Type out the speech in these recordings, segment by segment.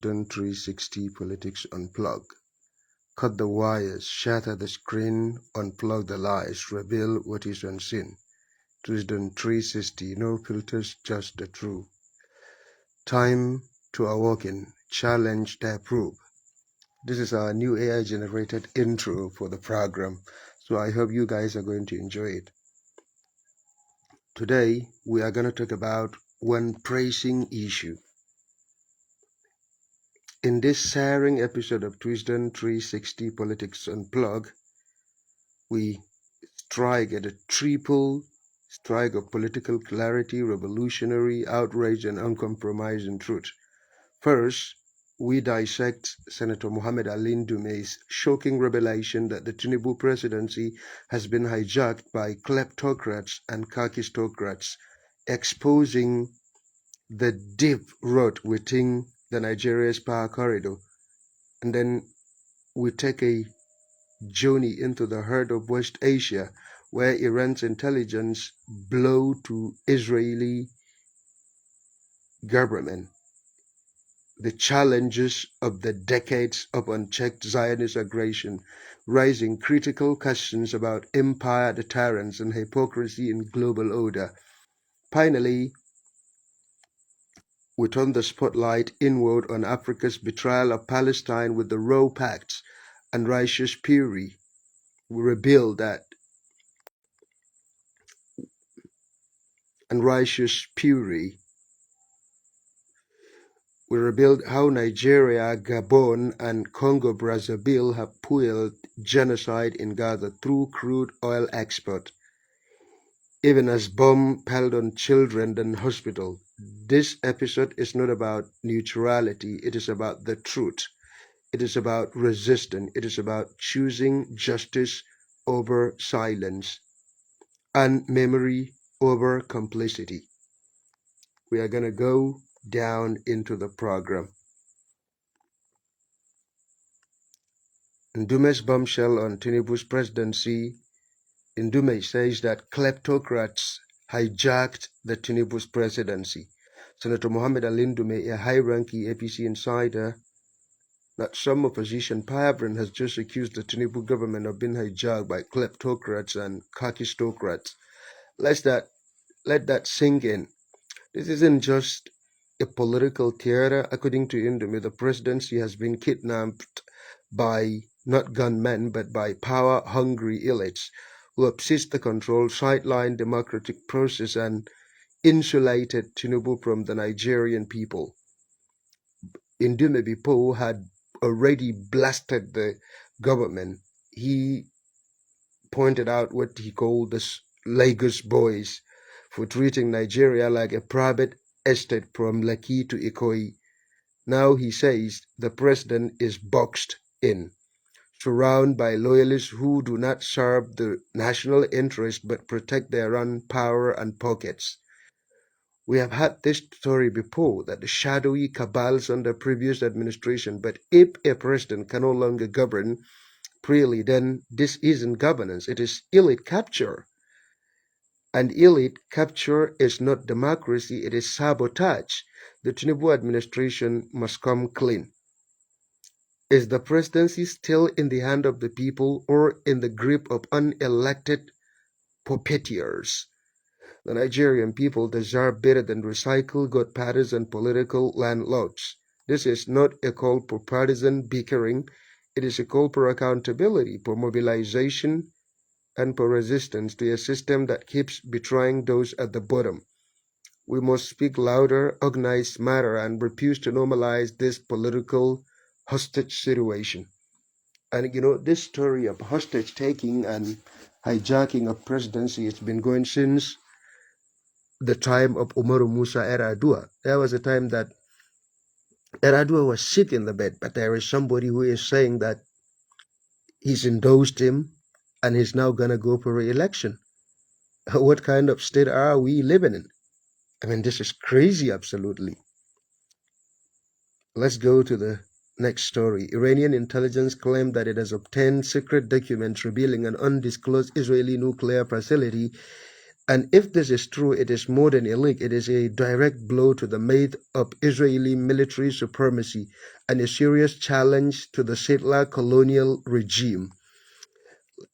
Done 360 Politics Unplugged. Cut the wires, shatter the screen, unplug the lies, reveal what is unseen. Done 360, no filters, just the truth. Time to awaken, challenge their proof. This is our new AI-generated intro for the program, so I hope you guys are going to enjoy it. Today, we are going to talk about one pressing issue. In this searing episode of Done 360 Politics Unplugged, we strike at a triple strike of political clarity, revolutionary outrage, and uncompromising truth. First, we dissect Senator Ali Ndume's shocking revelation that the Tinubu presidency has been hijacked by kleptocrats and kakistocrats, exposing the deep rot within the Nigeria's power corridor. And then we take a journey into the heart of West Asia, where Iran's intelligence blow to Israeli government the challenges of the decades of unchecked Zionist aggression, raising critical questions about empire deterrence and hypocrisy in global order. Finally, we turn the spotlight inward on Africa's betrayal of Palestine with the raw pacts and righteous fury. We reveal that We revealed how Nigeria, Gabon, and Congo-Brazzaville have fueled genocide in Gaza through crude oil export, even as bombs fell on children and hospitals. This episode is not about neutrality, it is about the truth. It is about resistance. It is about choosing justice over silence and memory over complicity. We are going to go down into the program. Ndume's bombshell on Tinubu's presidency. Ndume says that kleptocrats hijacked the Tinubu's presidency. Senator Ali Ndume, a high-ranking APC insider, that some opposition brethren has just accused the Tinubu government of being hijacked by kleptocrats and kakistocrats. Let that sink in. This isn't just a political theater. According to Ndume, the presidency has been kidnapped by not gunmen but by power-hungry elites who have seized the control, sidelined democratic process, and insulated Tinubu from the Nigerian people. Ndume before had already blasted the government. He pointed out what he called the Lagos boys for treating Nigeria like a private estate from Lekki to Ikoyi. Now he says the president is boxed in, surrounded by loyalists who do not serve the national interest but protect their own power and pockets. We have had this story before, that the shadowy cabals under previous administration, but if a president can no longer govern freely, then this isn't governance, it is elite capture. And elite capture is not democracy, it is sabotage. The Tinubu administration must come clean. Is the presidency still in the hand of the people or in the grip of unelected puppeteers? The Nigerian people deserve better than recycled godfathers and political landlords. This is not a call for partisan bickering. It is a call for accountability, for mobilization, and for resistance to a system that keeps betraying those at the bottom. We must speak louder, organize smarter, and refuse to normalize this political hostage situation. And this story of hostage taking and hijacking of presidency has been going since the time of Umaru Musa Yar'Adua. There was a time that Yar'Adua was sick in the bed, but there is somebody who is saying that he's endorsed him and he's now going to go for re-election. What kind of state are we living in? I mean, this is crazy, absolutely. Let's go to the next story. Iranian intelligence claimed that it has obtained secret documents revealing an undisclosed Israeli nuclear facility And if this is true, it is more than a link. It is a direct blow to the myth of Israeli military supremacy and a serious challenge to the settler colonial regime.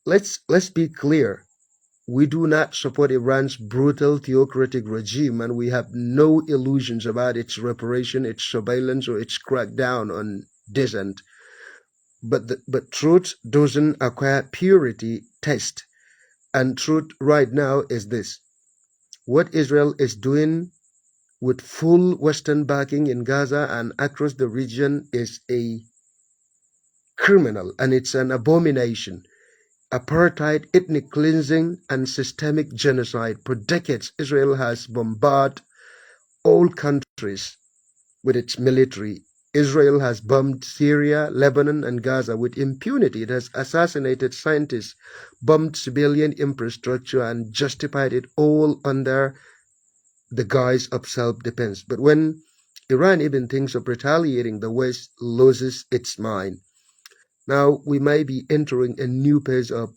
Let's be clear. We do not support Iran's brutal theocratic regime, and we have no illusions about its reparation, its surveillance, or its crackdown on dissent. But truth doesn't acquire purity test. And truth right now is this. What Israel is doing with full Western backing in Gaza and across the region is a criminal, and it's an abomination. Apartheid, ethnic cleansing, and systemic genocide. For decades, Israel has bombarded all countries with its military. Israel has bombed Syria, Lebanon, and Gaza with impunity. It has assassinated scientists, bombed civilian infrastructure, and justified it all under the guise of self-defense. But when Iran even thinks of retaliating, the West loses its mind. Now, we may be entering a new phase of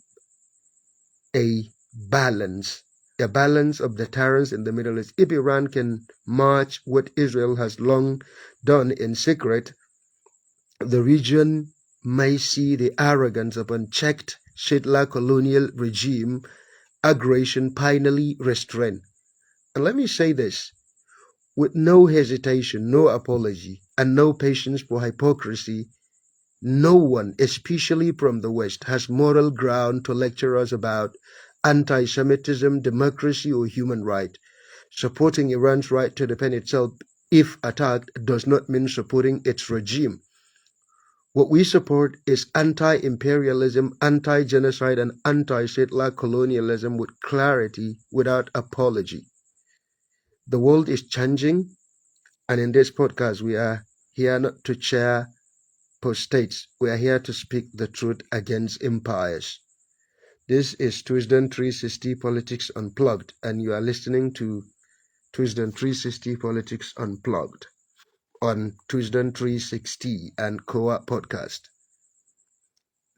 a balance of deterrence in the Middle East. If Iran can match what Israel has long done in secret, the region may see the arrogance of unchecked settler colonial regime aggression finally restrained. And let me say this, with no hesitation, no apology, and no patience for hypocrisy, no one, especially from the West, has moral ground to lecture us about anti-Semitism, democracy, or human rights. Supporting Iran's right to defend itself if attacked does not mean supporting its regime. What we support is anti-imperialism, anti-genocide, and anti-settler colonialism with clarity, without apology. The world is changing, and in this podcast, we are here not to chair states. We are here to speak the truth against empires. This is Tuesday 360 Politics Unplugged, and you are listening to Tuesday 360 Politics Unplugged on Tuesday 360 and Koa podcast.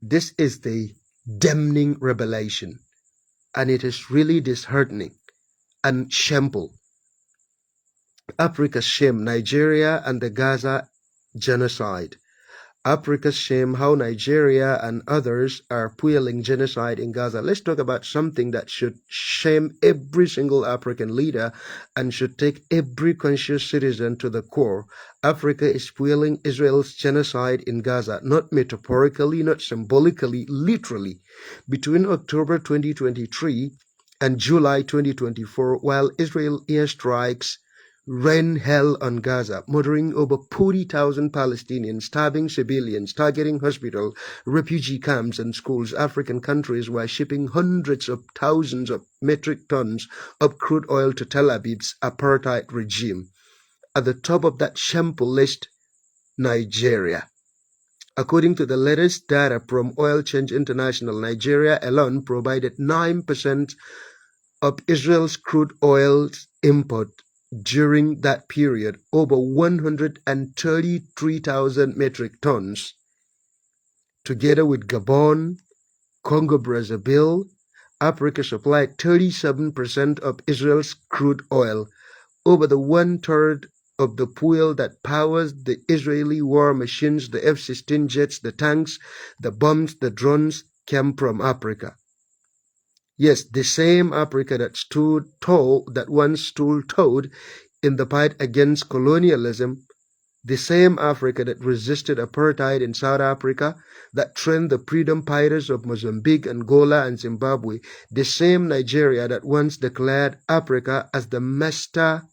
This is the damning revelation, and it is really disheartening and shameful. Africa's shame, Nigeria and the Gaza genocide. Africa's shame, how Nigeria and others are fueling genocide in Gaza. Let's talk about something that should shame every single African leader and should take every conscious citizen to the core. Africa is fueling Israel's genocide in Gaza, not metaphorically, not symbolically, literally. Between October 2023 and July 2024, while Israel airstrikes rain hell on Gaza, murdering over 40,000 Palestinians, starving civilians, targeting hospitals, refugee camps, and schools. African countries were shipping hundreds of thousands of metric tons of crude oil to Tel Aviv's apartheid regime. At the top of that shameful list, Nigeria. According to the latest data from Oil Change International, Nigeria alone provided 9% of Israel's crude oil import. During that period, over 133,000 metric tons, together with Gabon, Congo-Brazzaville, Africa supplied 37% of Israel's crude oil, over the one-third of the fuel that powers the Israeli war machines, the F-16 jets, the tanks, the bombs, the drones, came from Africa. Yes, the same Africa that once stood tall in the fight against colonialism, the same Africa that resisted apartheid in South Africa, that trained the freedom fighters of Mozambique, Angola, and Zimbabwe, the same Nigeria that once declared Africa as the masterpiece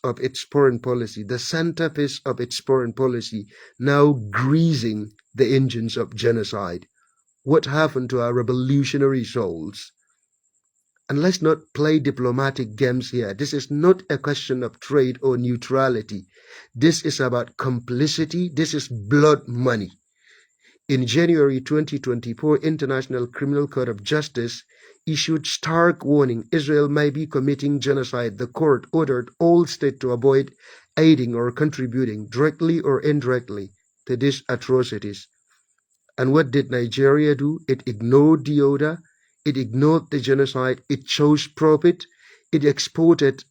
of its foreign policy, the centerpiece of its foreign policy, now greasing the engines of genocide. What happened to our revolutionary souls? And let's not play diplomatic games here. This is not a question of trade or neutrality. This is about complicity. This is blood money. In January 2024, International Criminal Court of Justice issued stark warning Israel may be committing genocide. The court ordered all states to avoid aiding or contributing, directly or indirectly, to these atrocities. And what did Nigeria do? It ignored the order. It ignored the genocide. It chose profit. It exported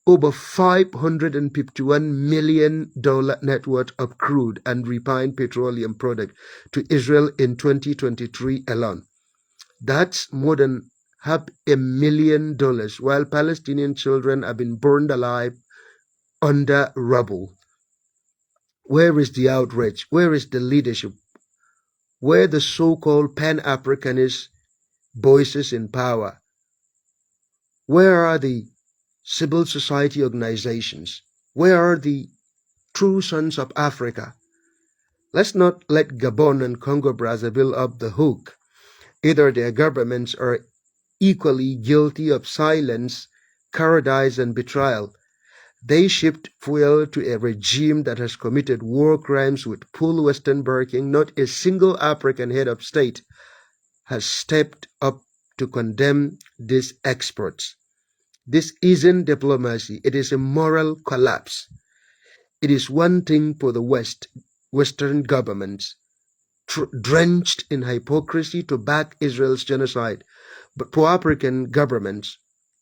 over $551 million net worth of crude and refined petroleum product to Israel in 2023 alone. That's more than $500,000, while Palestinian children have been burned alive under rubble. Where is the outrage? Where is the leadership? Where the so-called Pan-Africanist voices in power? Where are the civil society organizations? Where are the true sons of Africa? Let's not let Gabon and Congo-Brazzaville off the hook. Either their governments are equally guilty of silence, cowardice, and betrayal. They shipped fuel to a regime that has committed war crimes with full Western backing. Not a single African head of state has stepped up to condemn these exports. This isn't diplomacy. It is a moral collapse. It is one thing for the Western governments, drenched in hypocrisy, to back Israel's genocide. But for African governments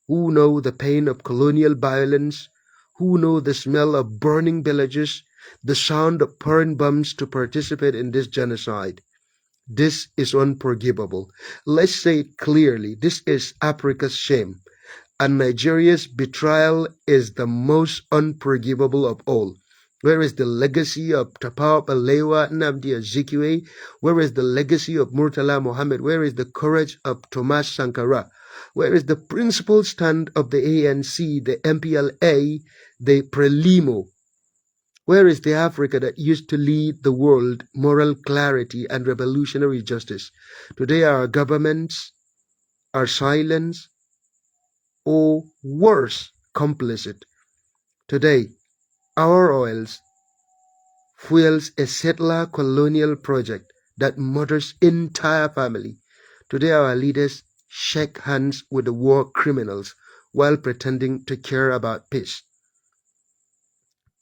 who know the pain of colonial violence, who know the smell of burning villages, the sound of pouring bombs, to participate in this genocide, this is unforgivable. Let's say it clearly. This is Africa's shame. And Nigeria's betrayal is the most unforgivable of all. Where is the legacy of Tafawa Balewa, Nnamdi Azikiwe? Where is the legacy of Murtala Mohammed? Where is the courage of Thomas Sankara? Where is the principled stand of the ANC, the MPLA, the Frelimo? Where is the Africa that used to lead the world moral clarity and revolutionary justice? Today our governments are silent, or worse, complicit. Today, our oils fuels a settler colonial project that murders entire family. Today, our leaders shake hands with the war criminals while pretending to care about peace.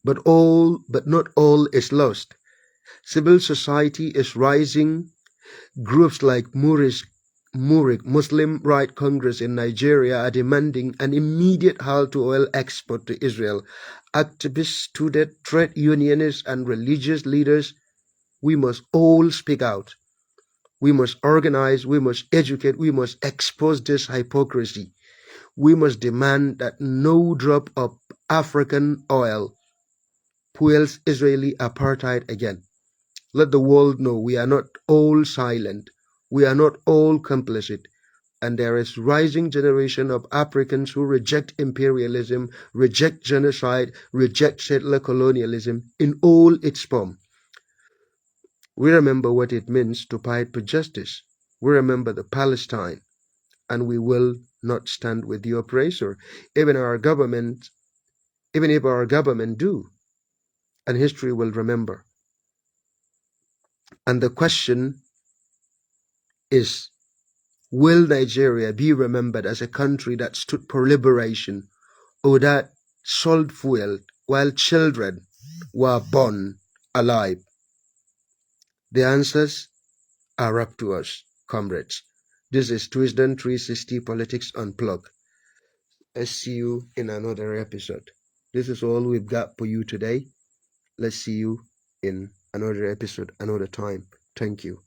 But not all is lost. Civil society is rising. Groups like Murik Muslim Right Congress in Nigeria are demanding an immediate halt to oil export to Israel. Activists, students, trade unionists, and religious leaders, we must all speak out. We must organize, we must educate, we must expose this hypocrisy. We must demand that no drop of African oil fuels Israeli apartheid again. Let the world know we are not all silent. We are not all complicit. And there is rising generation of Africans who reject imperialism, reject genocide, reject settler colonialism in all its form. We remember what it means to fight for justice. We remember the Palestine, and we will not stand with the oppressor, even if our government do, and history will remember. And the question is, will Nigeria be remembered as a country that stood for liberation, or that sold fuel while children were born alive? The answers are up to us, comrades. This is Wisdom 360 Politics Unplugged. Let's see you in another episode. This is all we've got for you today. Let's see you in another episode, another time. Thank you.